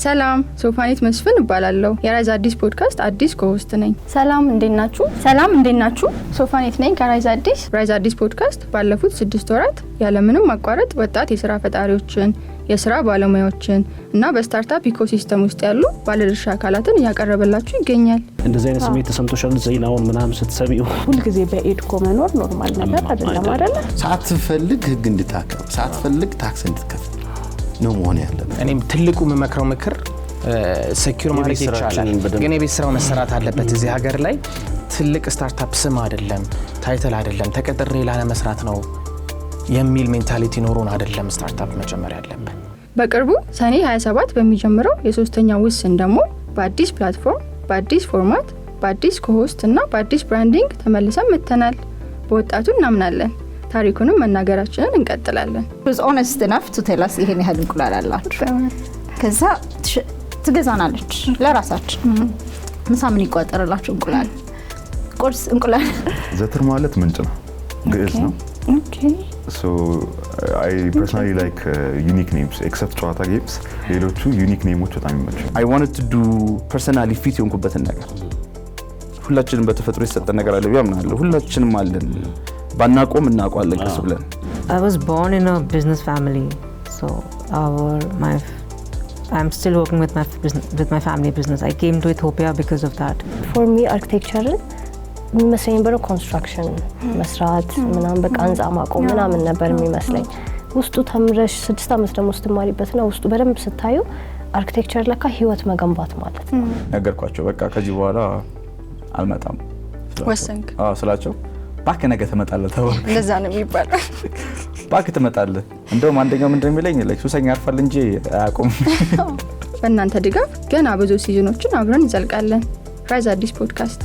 ሰላም ሶፋኒት መስፍን እባላለሁ የራይዝ አዲስ ፖድካስት አዲስ ኮሆስት ነኝ ሰላም እንዴት ናችሁ ሶፋኒት ነኝ ከራይዝ አዲስ ፖድካስት ባለፉት 6 ወራት ያለምንም ማቋረጥ ወጣት የሥራ ፈጣሪዎችን የሥራ ባለሙያዎችን እና በስታርታፕ ኢኮሲስተም ውስጥ ያሉ ባለድርሻ አካላትን ያቀርበላችሁ ይገኛል እንደዚህ አይነት ስሜት ተሰምቶሻል ዜናውን ምናምን ስትሰሚው ሁሉ ጊዜ በኤድኮ መኖር ኖርማል ነገር አይደለም አይደል ሳትፈልግ ህግ እንድታከብር ሳትፈልግ ታክስ እንድትከፍል ነው መሆን ያለበት እኔም ትልቁ መመክረው ምክር ሴኩር ማድረግ ይቻላል ግን የቤት ስራው መሰራት አለበት እዚህ ሀገር ላይ ትልቅ ስታርታፕ ስም አይደለም ታይትል አይደለም ተቀጥሬ ለመስራት ነው የሚል ሜንታሊቲ ኖሮን አይደለም ስታርታፕ መጀመሪያ ያለበት በቅርቡ ሰኔ 27 በሚጀምረው የሶስተኛው ውስን ደግሞ በአዲስ ፕላትፎርም በአዲስ ፎርማት በአዲስ ኮሆስት እና በአዲስ ብራንዲንግ ተመልሰን መተናል በወጣቱ እናምናለን ታሪኩንም መናገራችንን እንቀጥላለን was honest enough to tell us ይሄን ያህል እንቁላል አላችሁ ከዛ ትገዛናለች ለራሳችን ምሳ ምን ይቋጠርላችሁ እንቁላል ቁርስ እንቁላል ዘትር ማለት ምንጭ ነው ግዕዝ ነው okay so I personally like unique names except ጨዋታ games ሌሎቹ unique nameዎች በጣም ይመቻሉ I wanted to do personally fit የሆንኩበትን ነገር ሁላችንም በተፈጥሮ የተሰጠን ነገር አለ ቢያምናለሁ ሁላችንም አለን ባናቆም እናቋለን ከሱ ብለን I was born in a business family so I'm still working with my family business I came to Ethiopia because of that for me architecture የሚመስለኝ በሮ ኮንስትራክሽን መስራት ምናምን በቃ አንጻ ማቆም ምናምን ነበር የሚመስለኝ ውስጡ ተምረሽ 6 አመት ደግሞ ስትማሪበት ነው ውስጡ በደንብ ስታዩ አርኪቴክቸር ለካ ህይወት መገንባት ማለት ነው ነገርኳቸው በቃ ከዚህ በኋላ አልመጣም ወሰንክ ስላቸው ባክ ነገ ተመጣለ ተባለ ለዛ ነው የሚባለው ባክ ተመጣለ እንደውም አንደኛው ምን እንደሚለኝ ሱሰኛ አርፋል እንጂ አያቆም በእናንተ ድጋፍ ገና ብዙ ሲዝኖችን አብረን እንዘልቃለን ራይዝ አዲስ ፖድካስት